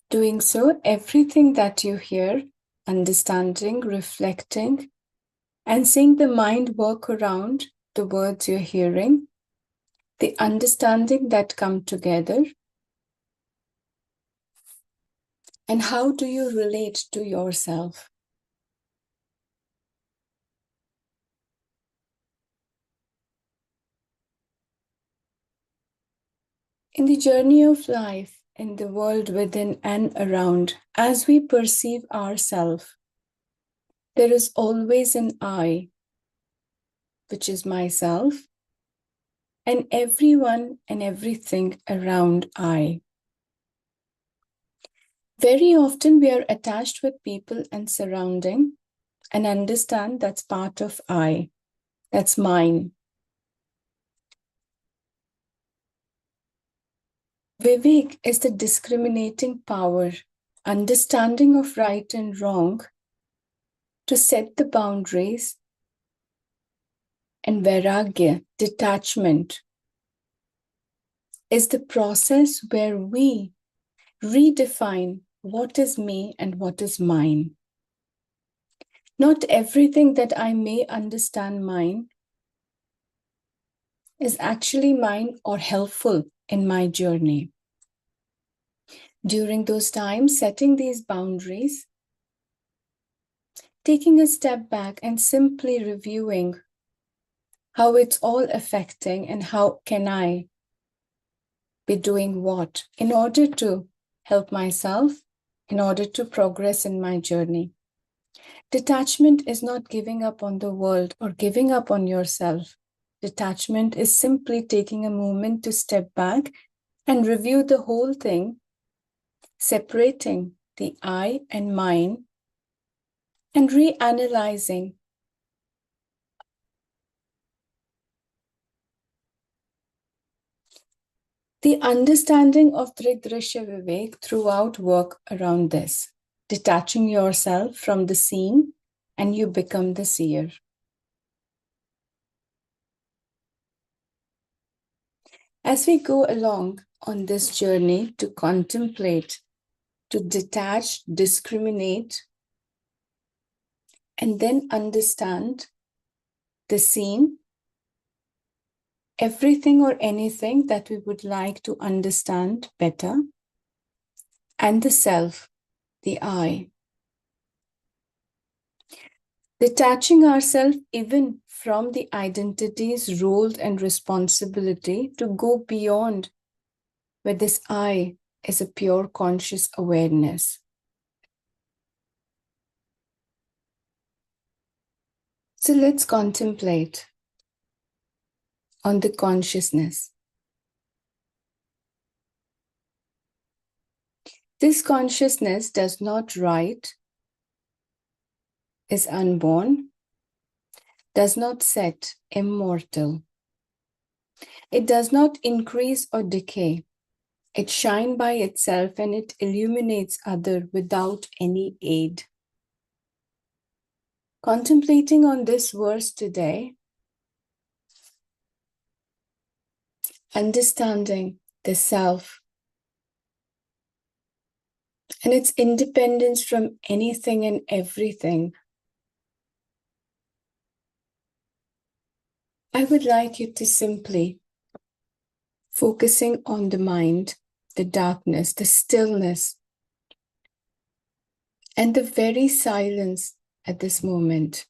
Doing so, everything that you hear, understanding, reflecting, and seeing the mind work around the words you're hearing, the understanding that come together, and how do you relate to yourself? In the journey of life, in the world within and around, as we perceive ourselves, there is always an I, which is myself, and everyone and everything around I. Very often we are attached with people and surrounding and understand that's part of I, that's mine. Vivek is the discriminating power, understanding of right and wrong, to set the boundaries, and vairagya, detachment, is the process where we redefine what is me and what is mine. Not everything that I may understand mine is actually mine or helpful in my journey. During those times, setting these boundaries, taking a step back and simply reviewing how it's all affecting and how can I be doing what in order to help myself, in order to progress in my journey. Detachment is not giving up on the world or giving up on yourself. Detachment is simply taking a moment to step back and review the whole thing, separating the I and mine, and reanalyzing. The understanding of Drig, Drishya, Vivek throughout work around this, detaching yourself from the seen and you become the seer. As we go along on this journey to contemplate, to detach, discriminate, and then understand the seen, everything or anything that we would like to understand better, and the self, the I. Detaching ourselves even from the identities, roles, and responsibility to go beyond where this I is a pure conscious awareness. So let's contemplate on the consciousness. This consciousness does not write, is unborn, does not set, immortal. It does not increase or decay. It shines by itself and it illuminates others without any aid. Contemplating on this verse today, understanding the self and its independence from anything and everything, I would like you to simply focusing on the mind, the darkness, the stillness, and the very silence at this moment.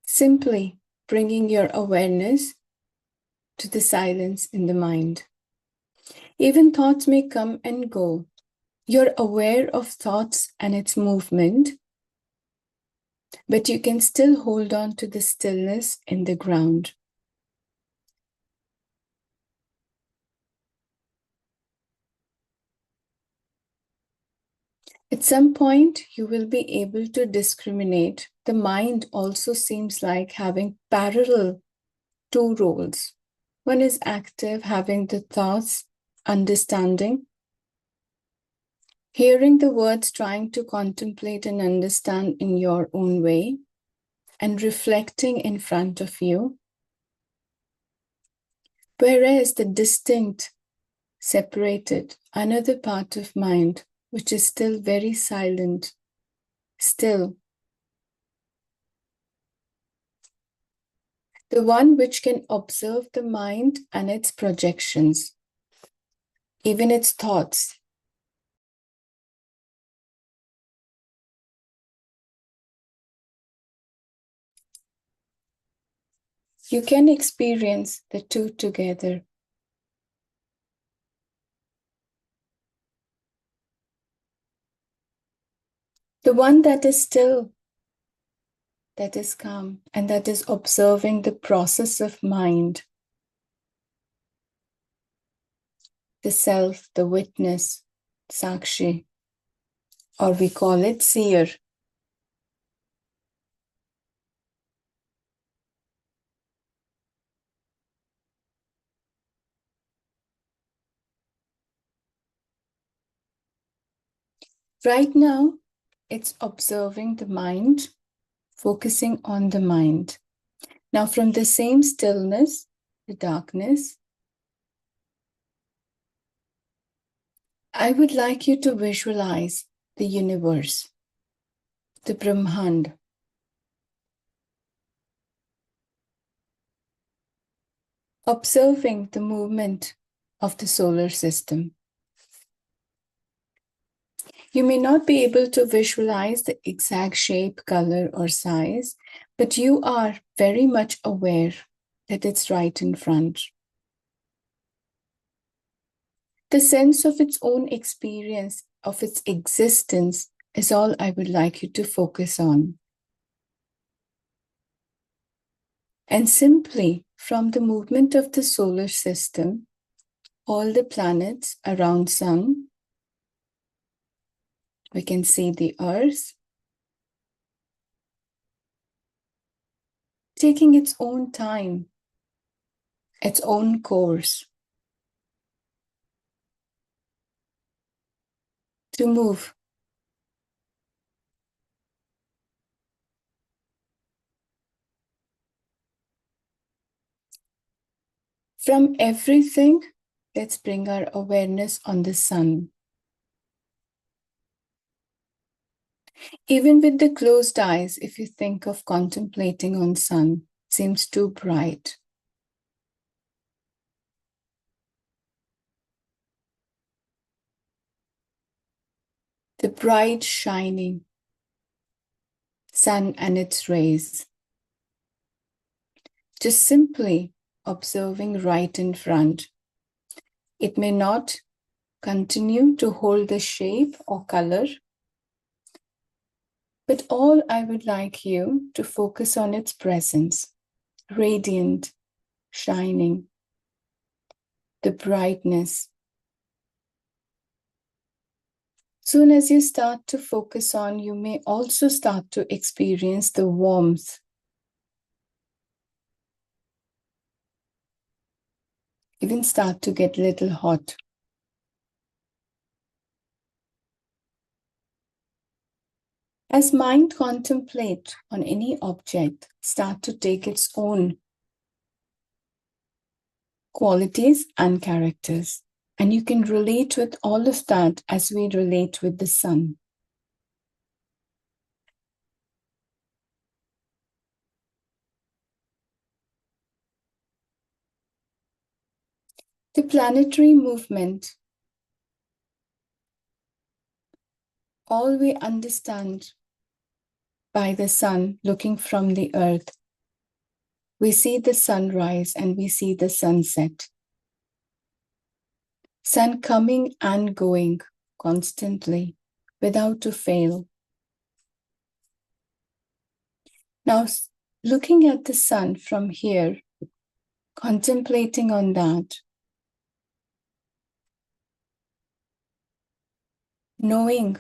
Simply bringing your awareness to the silence in the mind. Even thoughts may come and go. You're aware of thoughts and its movement, but you can still hold on to the stillness in the ground. At some point, you will be able to discriminate. The mind also seems like having parallel two roles. One is active, having the thoughts, understanding, hearing the words, trying to contemplate and understand in your own way, and reflecting in front of you. Whereas the distinct, separated, another part of mind, which is still very silent, still, the one which can observe the mind and its projections, even its thoughts. You can experience the two together. The one that is still, that is calm, and that is observing the process of mind, the self, the witness, sakshi, or we call it seer. Right now, it's observing the mind, focusing on the mind. Now, from the same stillness, the darkness, I would like you to visualize the universe, the Brahmand. Observing the movement of the solar system. You may not be able to visualize the exact shape, color, or size, but you are very much aware that it's right in front. The sense of its own experience, of its existence, is all I would like you to focus on. And simply from the movement of the solar system, all the planets around Sun, we can see the Earth taking its own time, its own course to move. From everything, let's bring our awareness on the Sun. Even with the closed eyes, if you think of contemplating on Sun, it seems too bright. The bright shining Sun and its rays. Just simply observing right in front. It may not continue to hold the shape or color, but all I would like you to focus on its presence, radiant, shining, the brightness. Soon as you start to focus on, you may also start to experience the warmth. Even start to get a little hot. As mind contemplate on any object, start to take its own qualities and characters. And you can relate with all of that as we relate with the Sun. The planetary movement, all we understand by the Sun looking from the Earth. We see the sunrise and we see the sunset. Sun coming and going constantly without a fail. Now, looking at the Sun from here, contemplating on that, knowing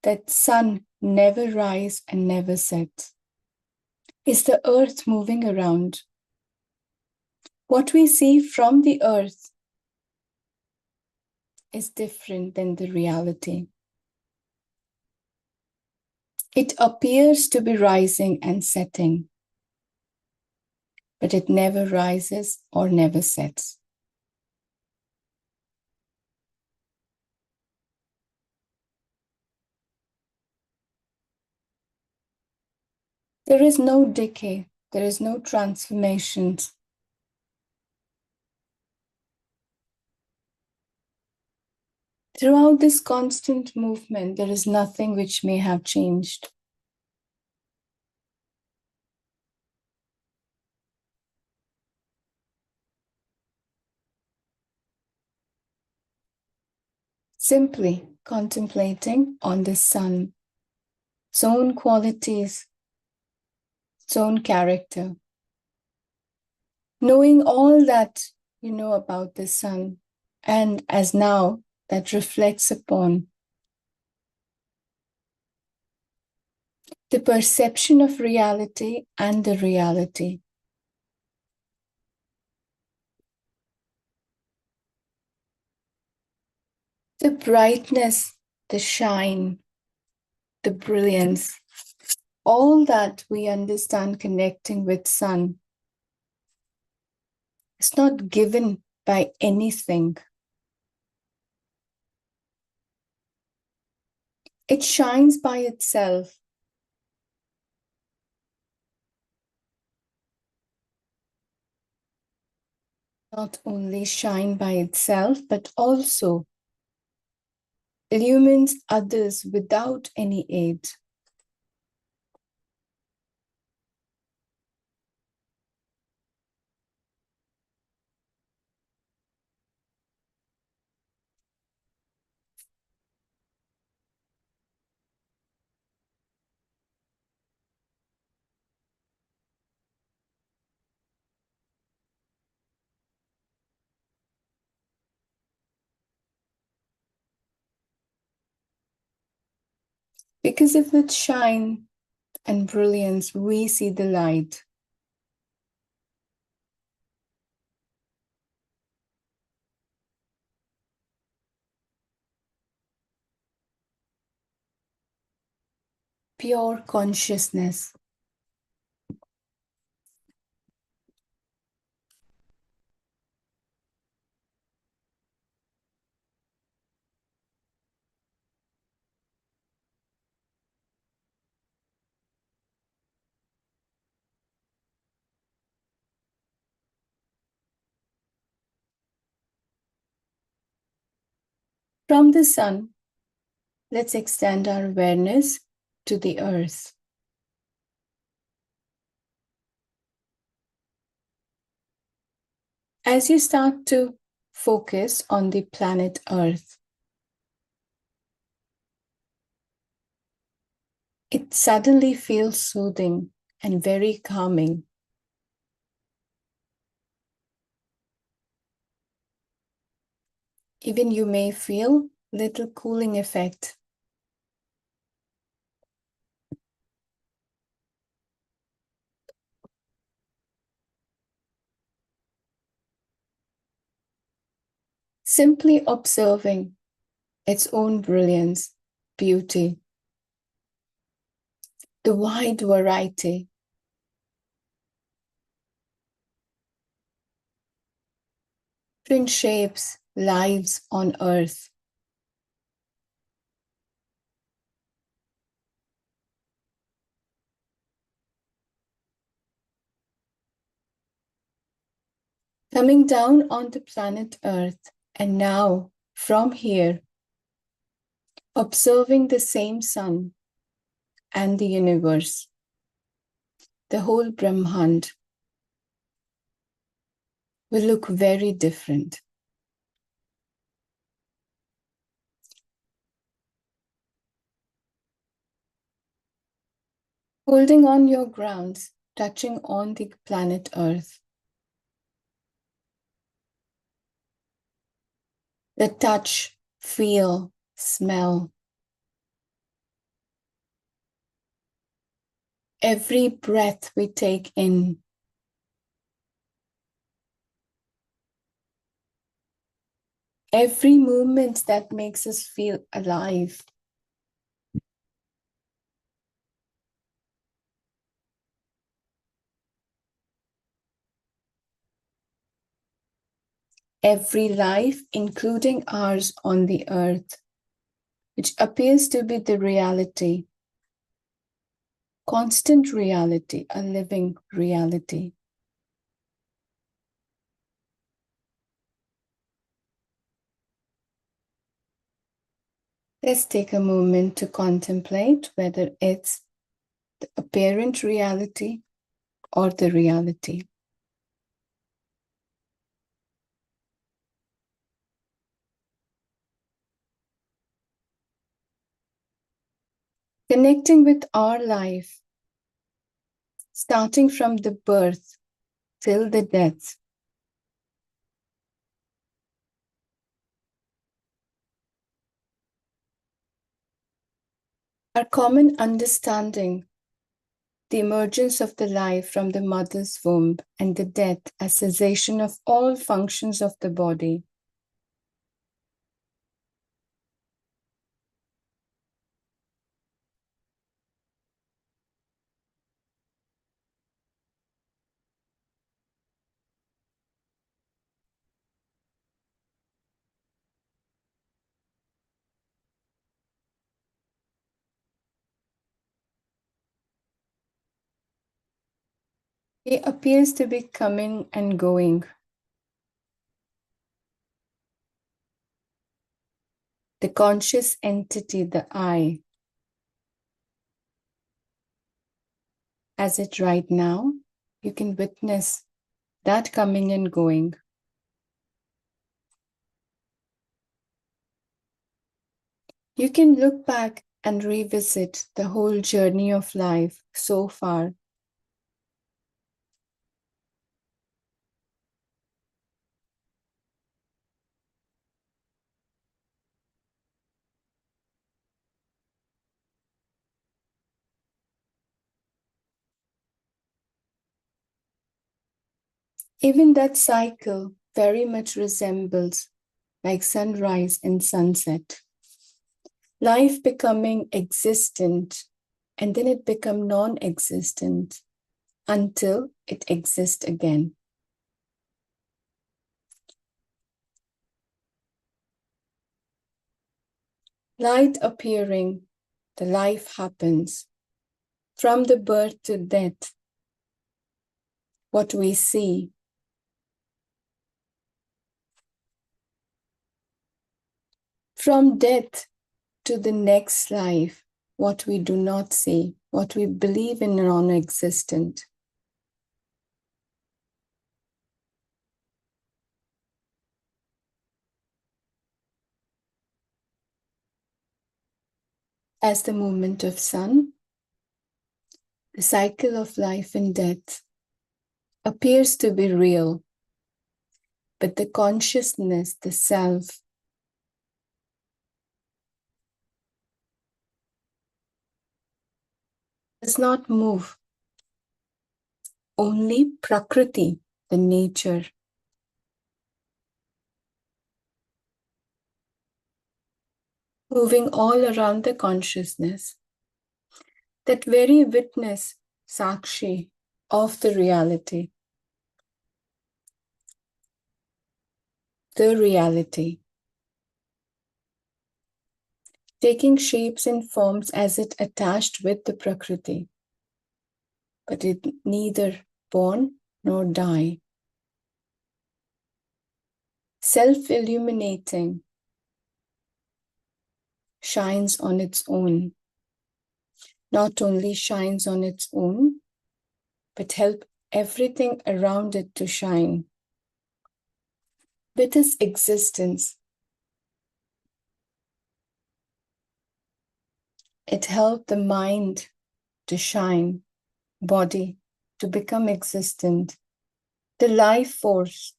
that Sun never rise and never sets. Is the Earth moving around? What we see from the Earth is different than the reality. It appears to be rising and setting, but it never rises or never sets. There is no decay. There is no transformations. Throughout this constant movement, there is nothing which may have changed. Simply contemplating on the sun, its own qualities, its own character. Knowing all that you know about the sun, and as now that reflects upon the perception of reality and the reality. The brightness, the shine, the brilliance, all that we understand connecting with sun is not given by anything. It shines by itself. Not only shine by itself, but also illumines others without any aid. Because of its shine and brilliance, we see the light. Pure consciousness. From the sun, let's extend our awareness to the earth. As you start to focus on the planet Earth, it suddenly feels soothing and very calming. Even you may feel little cooling effect. Simply observing its own brilliance, beauty, the wide variety. Different shapes, lives on Earth. Coming down on the planet Earth, and now from here, observing the same sun and the universe, the whole Brahmand will look very different. Holding on your grounds, touching on the planet Earth. The touch, feel, smell. Every breath we take in. Every movement that makes us feel alive. Every life, including ours on the earth, which appears to be the reality, constant reality, a living reality. Let's take a moment to contemplate whether it's the apparent reality or the reality. Connecting with our life, starting from the birth till the death. Our common understanding, the emergence of the life from the mother's womb and the death as cessation of all functions of the body. It appears to be coming and going. The conscious entity, the I, as it right now, you can witness that coming and going. You can look back and revisit the whole journey of life so far. Even that cycle very much resembles like sunrise and sunset. Life becoming existent, and then it become non-existent until it exists again. Light appearing, the life happens. From the birth to death, what we see. From death to the next life, what we do not see, what we believe in non-existent. As the movement of sun, the cycle of life and death appears to be real, but the consciousness, the self, does not move. Only Prakriti, the nature, moving all around the consciousness. That very witness, Sakshi, of the reality. The reality. Taking shapes and forms as it attached with the Prakriti. But it neither born nor die. Self-illuminating, shines on its own. Not only shines on its own, but help everything around it to shine. With its existence, it helped the mind to shine, body to become existent, the life force,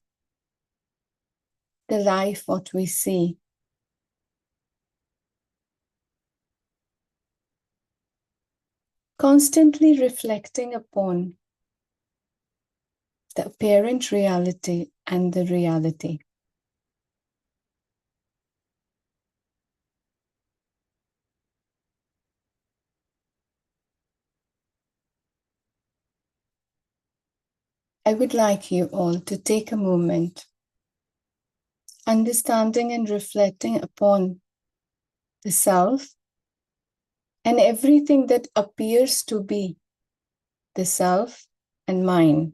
the life what we see. Constantly reflecting upon the apparent reality and the reality. I would like you all to take a moment, understanding and reflecting upon the self and everything that appears to be the self, and mine.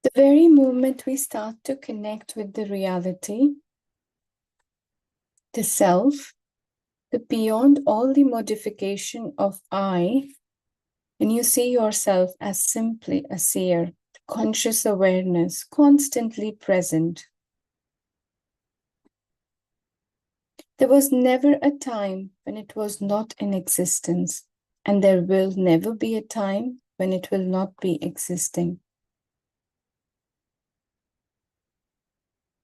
The very moment we start to connect with the reality, the self, the beyond all the modification of I, when you see yourself as simply a seer, conscious awareness, constantly present. There was never a time when it was not in existence, and there will never be a time when it will not be existing.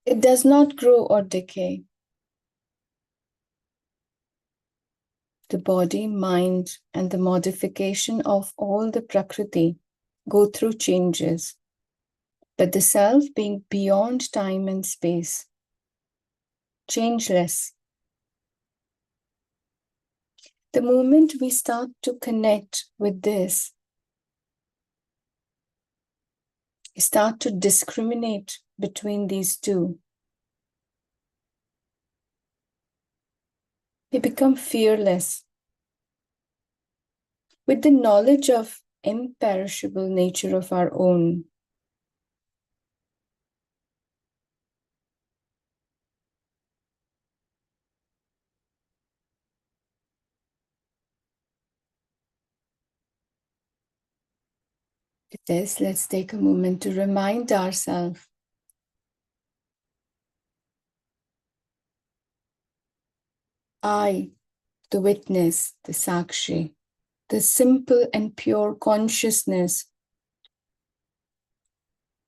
It does not grow or decay. The body, mind, and the modification of all the Prakriti go through changes, but the self being beyond time and space, changeless. The moment we start to connect with this, we start to discriminate between these two. We become fearless with the knowledge of imperishable nature of our own. With this, let's take a moment to remind ourselves I, the witness, the Sakshi, the simple and pure consciousness,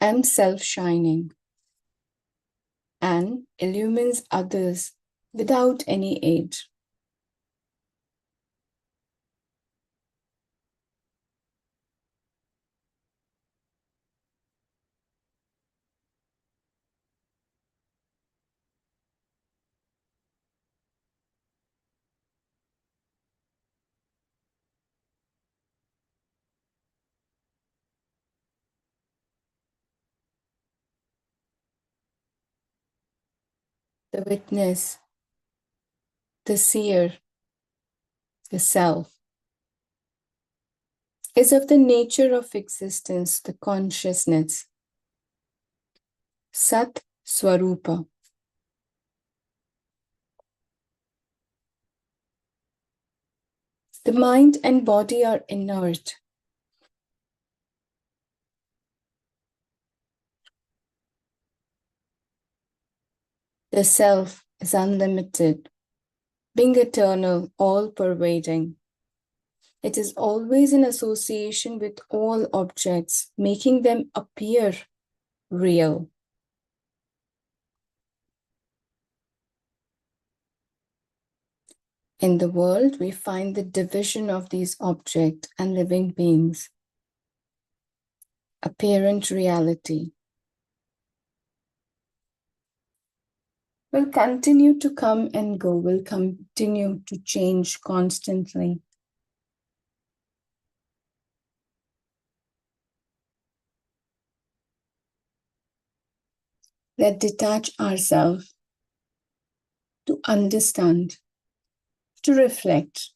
am self-shining and illumines others without any aid. The witness, the seer, the self, is of the nature of existence, the consciousness, Sat Swarupa. The mind and body are inert. The self is unlimited, being eternal, all-pervading. It is always in association with all objects, making them appear real. In the world, we find the division of these objects and living beings. Apparent reality will continue to come and go, will continue to change constantly. Let's detach ourselves to understand, to reflect,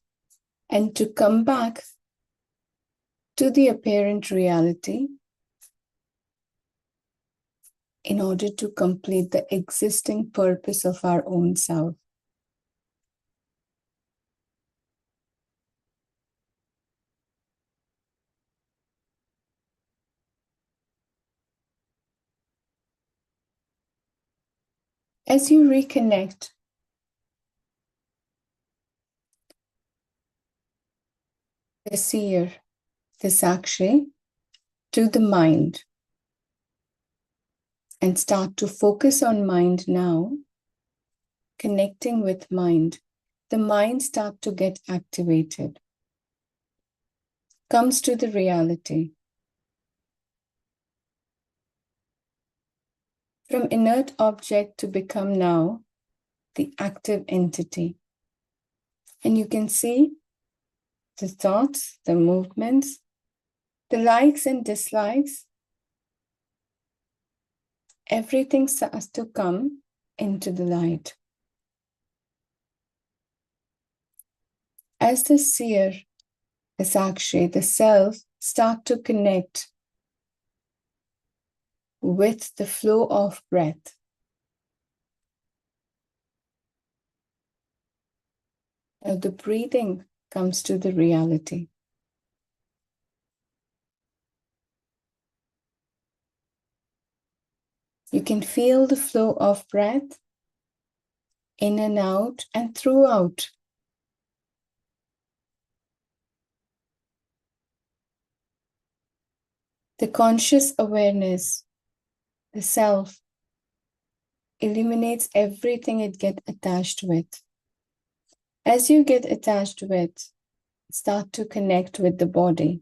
and to come back to the apparent reality in order to complete the existing purpose of our own self. As you reconnect, the seer, the Sakshi, to the mind, and start to focus on mind now, connecting with mind. The mind starts to get activated, comes to the reality. From inert object to become now the active entity. And you can see the thoughts, the movements, the likes and dislikes. Everything starts to come into the light. As the seer, the sakshi, the self, start to connect with the flow of breath, now the breathing comes to the reality. You can feel the flow of breath in and out and throughout. The conscious awareness, the self, eliminates everything it gets attached with. As you get attached with, start to connect with the body,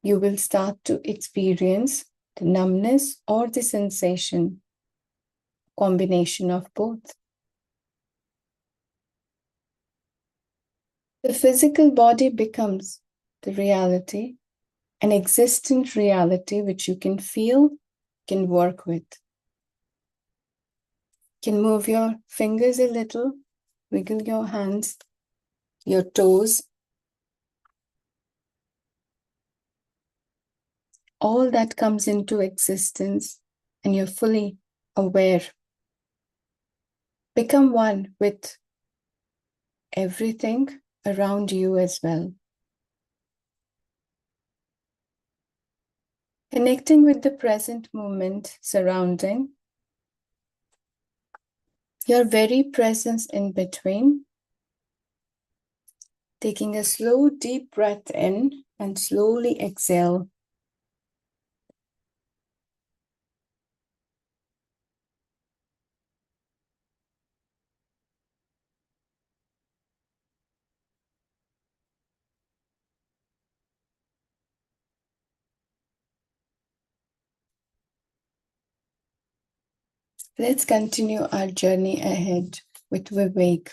you will start to experience the numbness or the sensation, combination of both. The physical body becomes the reality, an existent reality which you can feel, can work with. Can move your fingers a little, wiggle your hands, your toes. All that comes into existence and you're fully aware. Become one with everything around you as well. Connecting with the present moment surrounding, your very presence in between. Taking a slow, deep breath in and slowly exhale. Let's continue our journey ahead with Viveka,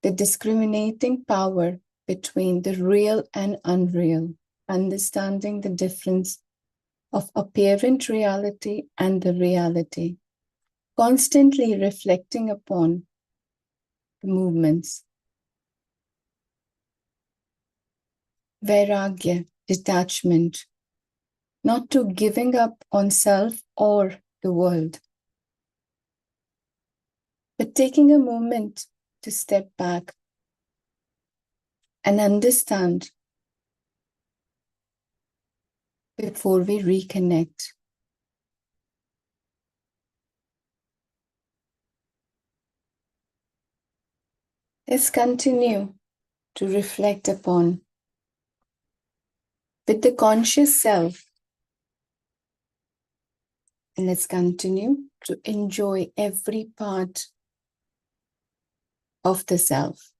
the discriminating power between the real and unreal, understanding the difference of apparent reality and the reality, constantly reflecting upon the movements. Vairagya, detachment, not to giving up on self or the world, but taking a moment to step back and understand before we reconnect. Let's continue to reflect upon with the conscious self, and let's continue to enjoy every part of the self.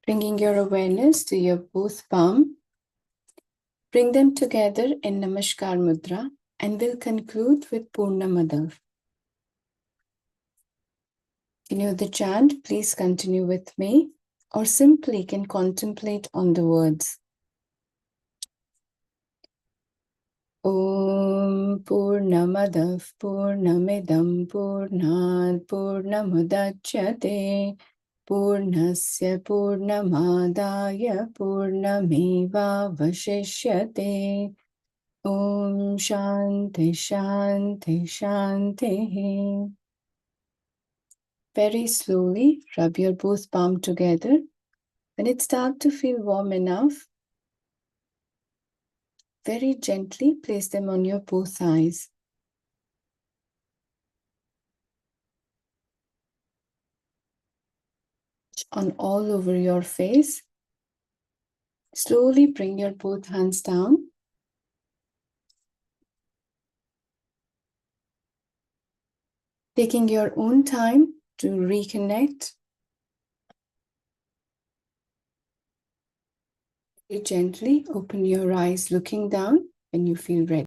Bringing your awareness to your both palm, bring them together in Namaskar Mudra, and we'll conclude with Purnamada. You know the chant, please continue with me, or simply can contemplate on the words. Om Purnamadav Purnamidam Purnat Purnamudachyate Purnasya Purnamadaya Purnameva Vashishyate. Om Shanti Shanti Shanti. Very slowly rub your both palms together. When it starts to feel warm enough, very gently place them on your both eyes. On all over your face. Slowly bring your both hands down. Taking your own time to reconnect. You gently open your eyes, looking down when you feel ready.